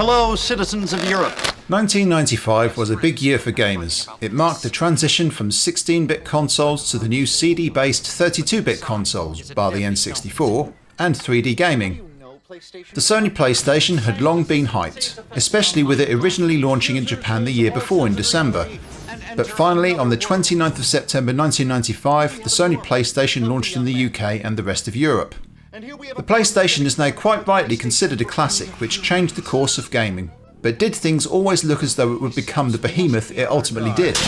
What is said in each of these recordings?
Hello, citizens of Europe. 1995 was a big year for gamers. It marked the transition from 16-bit consoles to the new CD-based 32-bit consoles, bar the N64, and 3D gaming. The Sony PlayStation had long been hyped, especially with it originally launching in Japan the year before in December. But finally, on the 29th of September 1995, the Sony PlayStation launched in the UK and the rest of Europe. The PlayStation is now quite rightly considered a classic which changed the course of gaming. But did things always look as though it would become the behemoth it ultimately did?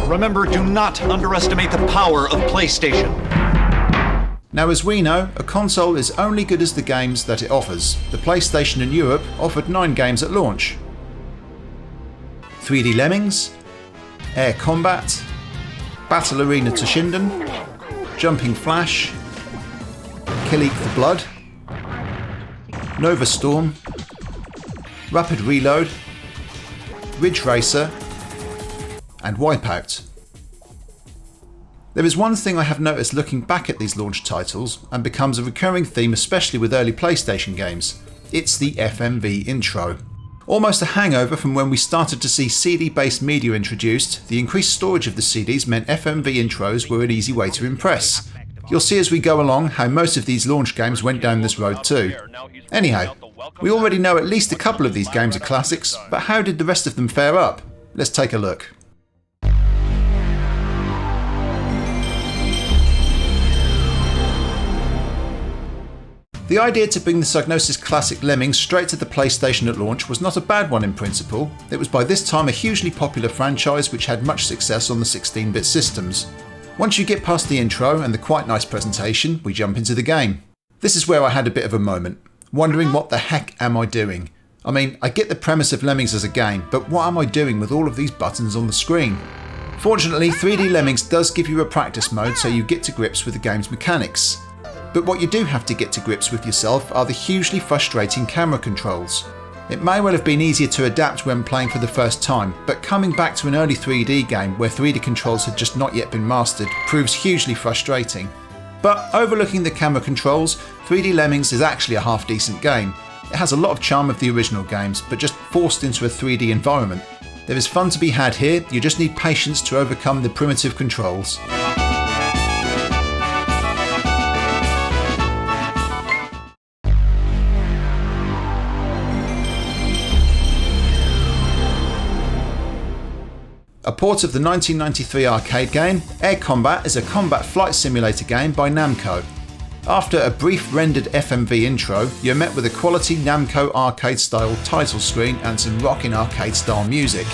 Remember, do not underestimate the power of PlayStation. Now, as we know, a console is only good as the games that it offers. The PlayStation in Europe offered 9 games at launch. 3D Lemmings, Air Combat, Battle Arena Toshinden, Jumping Flash, Kileak the Blood, Novastorm, Rapid Reload, Ridgeracer, and Wipeout. There is one thing I have noticed looking back at these launch titles, and becomes a recurring theme especially with early PlayStation games. It's the FMV intro. Almost a hangover from when we started to see CD-based media introduced, the increased storage of the CDs meant FMV intros were an easy way to impress. You'll see as we go along how most of these launch games went down this road too. Anyhow, we already know at least a couple of these games are classics, but how did the rest of them fare up? Let's take a look. The idea to bring the Psygnosis classic Lemmings straight to the PlayStation at launch was not a bad one in principle. It was by this time a hugely popular franchise which had much success on the 16-bit systems. Once you get past the intro and the quite nice presentation, we jump into the game. This is where I had a bit of a moment, wondering what the heck am I doing? I mean, I get the premise of Lemmings as a game, but what am I doing with all of these buttons on the screen? Fortunately, 3D Lemmings does give you a practice mode so you get to grips with the game's mechanics. But what you do have to get to grips with yourself are the hugely frustrating camera controls. It may well have been easier to adapt when playing for the first time, but coming back to an early 3D game where 3D controls had just not yet been mastered proves hugely frustrating. But overlooking the camera controls, 3D Lemmings is actually a half decent game. It has a lot of charm of the original games, but just forced into a 3D environment. There is fun to be had here, you just need patience to overcome the primitive controls. A port of the 1993 arcade game, Air Combat is a combat flight simulator game by Namco. After a brief rendered FMV intro, you're met with a quality Namco arcade style title screen and some rockin' arcade style music.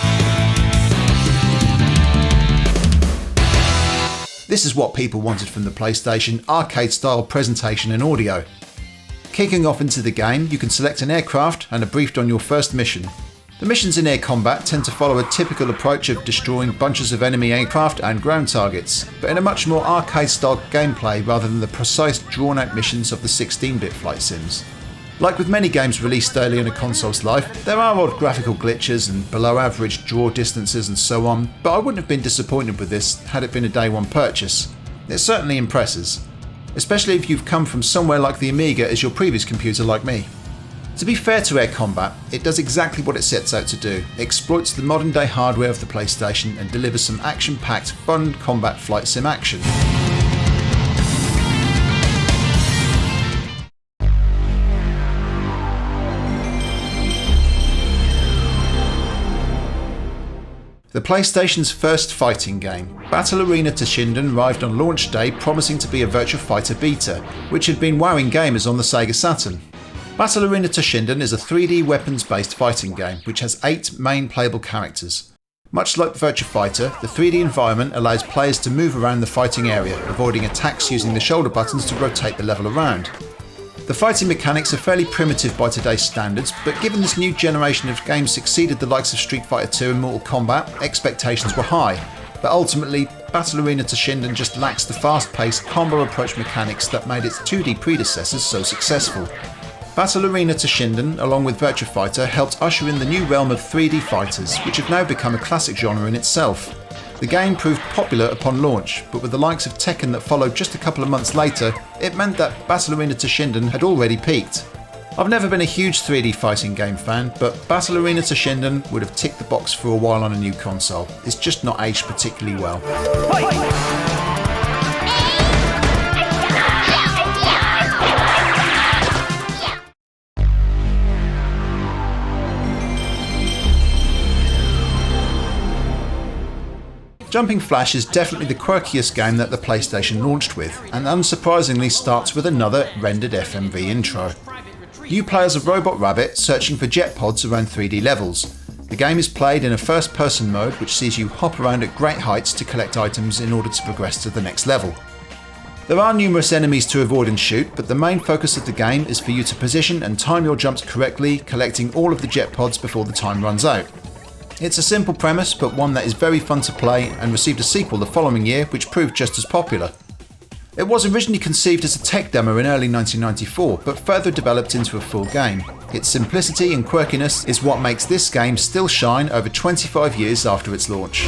This is what people wanted from the PlayStation, arcade style presentation and audio. Kicking off into the game, you can select an aircraft and are briefed on your first mission. The missions in Air Combat tend to follow a typical approach of destroying bunches of enemy aircraft and ground targets, but in a much more arcade-style gameplay rather than the precise drawn-out missions of the 16-bit flight sims. Like with many games released early in a console's life, there are odd graphical glitches and below-average draw distances and so on, but I wouldn't have been disappointed with this had it been a day one purchase. It certainly impresses, especially if you've come from somewhere like the Amiga as your previous computer like me. To be fair to Air Combat, it does exactly what it sets out to do. It exploits the modern day hardware of the PlayStation and delivers some action-packed, fun combat flight sim action. The PlayStation's first fighting game, Battle Arena Toshinden, arrived on launch day promising to be a Virtua Fighter beta, which had been wowing gamers on the Sega Saturn. Battle Arena Toshinden is a 3D weapons-based fighting game which has 8 main playable characters. Much like Virtua Fighter, the 3D environment allows players to move around the fighting area, avoiding attacks using the shoulder buttons to rotate the level around. The fighting mechanics are fairly primitive by today's standards, but given this new generation of games succeeded the likes of Street Fighter 2 and Mortal Kombat, expectations were high. But ultimately, Battle Arena Toshinden just lacks the fast-paced combo approach mechanics that made its 2D predecessors so successful. Battle Arena Toshinden, along with Virtua Fighter, helped usher in the new realm of 3D fighters, which have now become a classic genre in itself. The game proved popular upon launch, but with the likes of Tekken that followed just a couple of months later, it meant that Battle Arena Toshinden had already peaked. I've never been a huge 3D fighting game fan, but Battle Arena Toshinden would have ticked the box for a while on a new console. It's just not aged particularly well. Jumping Flash is definitely the quirkiest game that the PlayStation launched with, and unsurprisingly starts with another rendered FMV intro. You play as a robot rabbit searching for jet pods around 3D levels. The game is played in a first-person mode which sees you hop around at great heights to collect items in order to progress to the next level. There are numerous enemies to avoid and shoot, but the main focus of the game is for you to position and time your jumps correctly, collecting all of the jet pods before the time runs out. It's a simple premise, but one that is very fun to play and received a sequel the following year which proved just as popular. It was originally conceived as a tech demo in early 1994, but further developed into a full game. Its simplicity and quirkiness is what makes this game still shine over 25 years after its launch.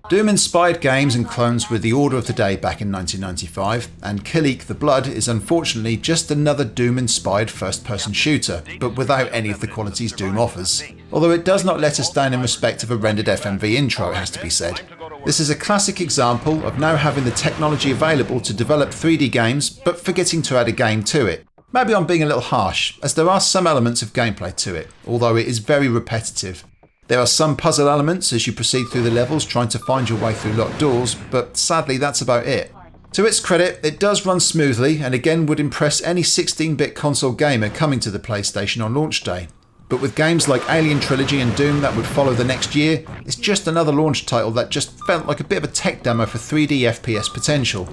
Doom-inspired games and clones were the order of the day back in 1995, and Kileak the Blood is unfortunately just another Doom-inspired first-person shooter, but without any of the qualities Doom offers. Although it does not let us down in respect of a rendered FMV intro, it has to be said. This is a classic example of now having the technology available to develop 3D games, but forgetting to add a game to it. Maybe I'm being a little harsh, as there are some elements of gameplay to it, although it is very repetitive. There are some puzzle elements as you proceed through the levels trying to find your way through locked doors, but sadly that's about it. To its credit, it does run smoothly and again would impress any 16-bit console gamer coming to the PlayStation on launch day. But with games like Alien Trilogy and Doom that would follow the next year, it's just another launch title that just felt like a bit of a tech demo for 3D FPS potential.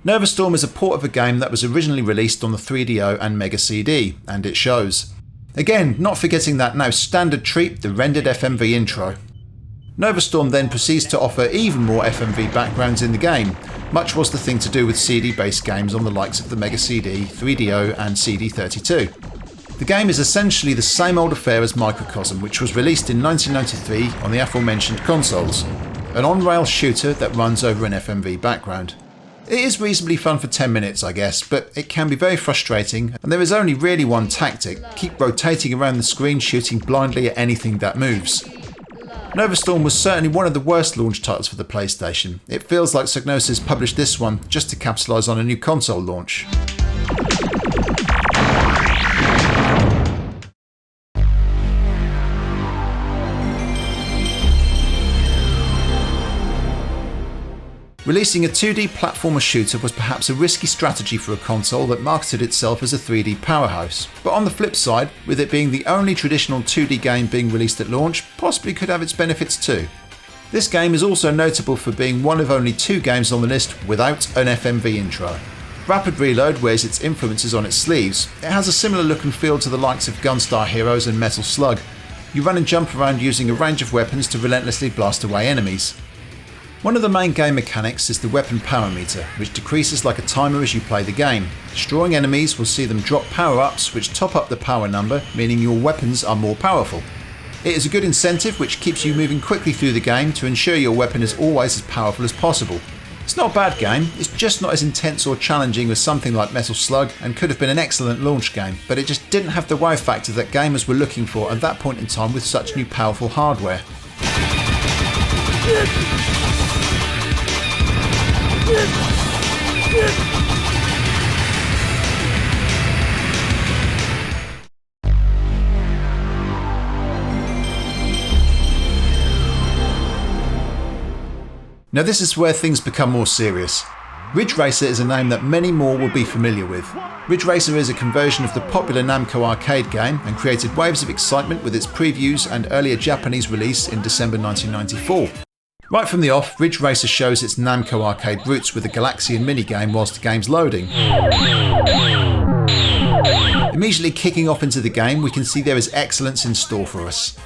Novastorm is a port of a game that was originally released on the 3DO and Mega CD, and it shows. Again, not forgetting that now standard treat, the rendered FMV intro. Novastorm then proceeds to offer even more FMV backgrounds in the game. Much was the thing to do with CD-based games on the likes of the Mega CD, 3DO and CD32. The game is essentially the same old affair as Microcosm, which was released in 1993 on the aforementioned consoles. An on-rail shooter that runs over an FMV background. It is reasonably fun for 10 minutes, I guess, but it can be very frustrating, and there is only really one tactic: keep rotating around the screen shooting blindly at anything that moves. Novastorm was certainly one of the worst launch titles for the PlayStation. It feels like Psygnosis published this one just to capitalise on a new console launch. Releasing a 2D platformer shooter was perhaps a risky strategy for a console that marketed itself as a 3D powerhouse, but on the flip side, with it being the only traditional 2D game being released at launch, possibly could have its benefits too. This game is also notable for being one of only 2 games on the list without an FMV intro. Rapid Reload wears its influences on its sleeves. It has a similar look and feel to the likes of Gunstar Heroes and Metal Slug. You run and jump around using a range of weapons to relentlessly blast away enemies. One of the main game mechanics is the weapon power meter, which decreases like a timer as you play the game. Destroying enemies will see them drop power-ups which top up the power number, meaning your weapons are more powerful. It is a good incentive which keeps you moving quickly through the game to ensure your weapon is always as powerful as possible. It's not a bad game, it's just not as intense or challenging as something like Metal Slug, and could have been an excellent launch game, but it just didn't have the wow factor that gamers were looking for at that point in time with such new powerful hardware. Now this is where things become more serious. Ridgeracer is a name that many more will be familiar with. Ridgeracer is a conversion of the popular Namco arcade game and created waves of excitement with its previews and earlier Japanese release in December 1994. Right from the off, Ridgeracer shows its Namco arcade roots with a Galaxian minigame whilst the game's loading. Immediately kicking off into the game, we can see there is excellence in store for us.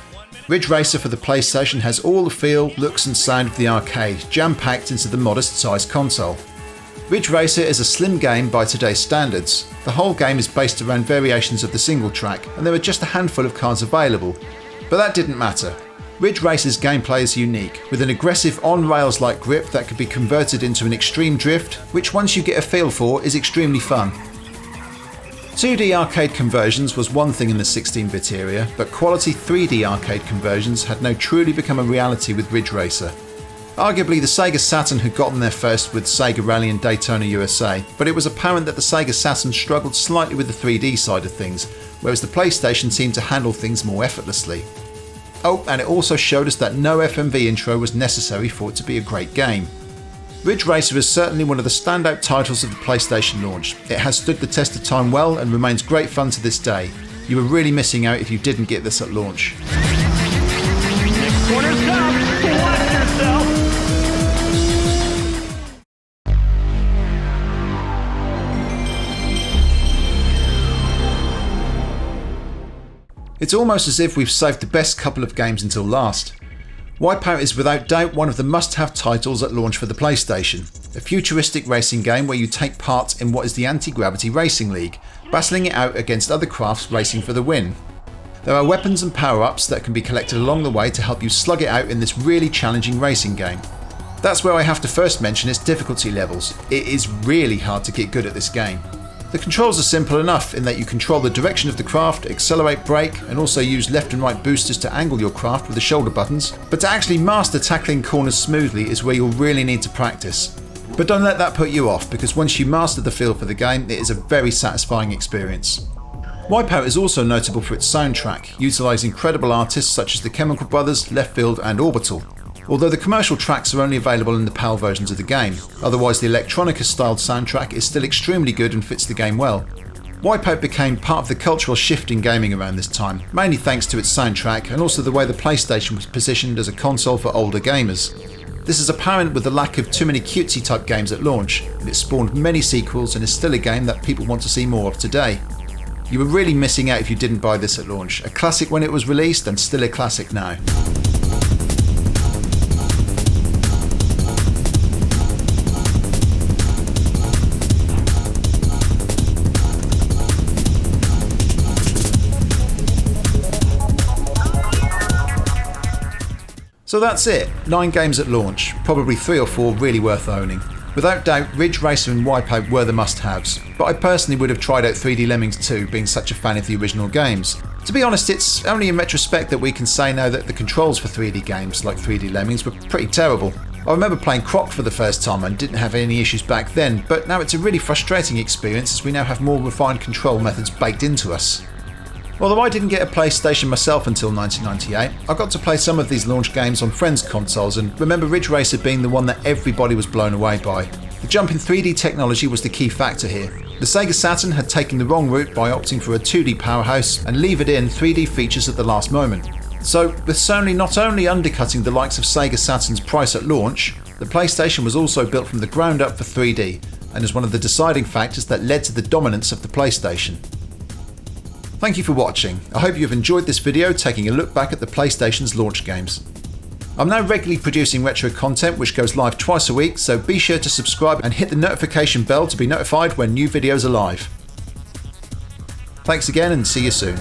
Ridgeracer for the PlayStation has all the feel, looks and sound of the arcade, jam-packed into the modest-sized console. Ridgeracer is a slim game by today's standards. The whole game is based around variations of the single track, and there are just a handful of cards available. But that didn't matter. Ridgeracer's gameplay is unique, with an aggressive on-rails-like grip that could be converted into an extreme drift, which once you get a feel for is extremely fun. 2D arcade conversions was one thing in the 16-bit era, but quality 3D arcade conversions had now truly become a reality with Ridgeracer. Arguably the Sega Saturn had gotten there first with Sega Rally and Daytona USA, but it was apparent that the Sega Saturn struggled slightly with the 3D side of things, whereas the PlayStation seemed to handle things more effortlessly. Oh, and it also showed us that no FMV intro was necessary for it to be a great game. Ridgeracer is certainly one of the standout titles of the PlayStation launch. It has stood the test of time well and remains great fun to this day. You were really missing out if you didn't get this at launch. Next corner's up. Watch yourself. It's almost as if we've saved the best couple of games until last. Wipeout is without doubt one of the must-have titles at launch for the PlayStation, a futuristic racing game where you take part in what is the Anti-Gravity Racing League, battling it out against other crafts racing for the win. There are weapons and power-ups that can be collected along the way to help you slug it out in this really challenging racing game. That's where I have to first mention its difficulty levels. It is really hard to get good at this game. The controls are simple enough in that you control the direction of the craft, accelerate, brake, and also use left and right boosters to angle your craft with the shoulder buttons, but to actually master tackling corners smoothly is where you'll really need to practice. But don't let that put you off, because once you master the feel for the game, it is a very satisfying experience. Wipeout is also notable for its soundtrack, utilising credible artists such as the Chemical Brothers, Left Field and Orbital. Although the commercial tracks are only available in the PAL versions of the game, otherwise the electronica-styled soundtrack is still extremely good and fits the game well. Wipeout became part of the cultural shift in gaming around this time, mainly thanks to its soundtrack and also the way the PlayStation was positioned as a console for older gamers. This is apparent with the lack of too many cutesy type games at launch, and it spawned many sequels and is still a game that people want to see more of today. You were really missing out if you didn't buy this at launch, a classic when it was released and still a classic now. So that's it, 9 games at launch, probably 3 or 4 really worth owning. Without doubt, Ridgeracer and Wipeout were the must-haves, but I personally would have tried out 3D Lemmings too, being such a fan of the original games. To be honest, it's only in retrospect that we can say now that the controls for 3D games like 3D Lemmings were pretty terrible. I remember playing Croc for the first time and didn't have any issues back then, but now it's a really frustrating experience as we now have more refined control methods baked into us. Although I didn't get a PlayStation myself until 1998, I got to play some of these launch games on friends' consoles and remember Ridgeracer being the one that everybody was blown away by. The jump in 3D technology was the key factor here. The Sega Saturn had taken the wrong route by opting for a 2D powerhouse and levered in 3D features at the last moment. So, with Sony not only undercutting the likes of Sega Saturn's price at launch, the PlayStation was also built from the ground up for 3D and is one of the deciding factors that led to the dominance of the PlayStation. Thank you for watching. I hope you've enjoyed this video taking a look back at the PlayStation's launch games. I'm now regularly producing retro content which goes live twice a week, so be sure to subscribe and hit the notification bell to be notified when new videos are live. Thanks again and see you soon.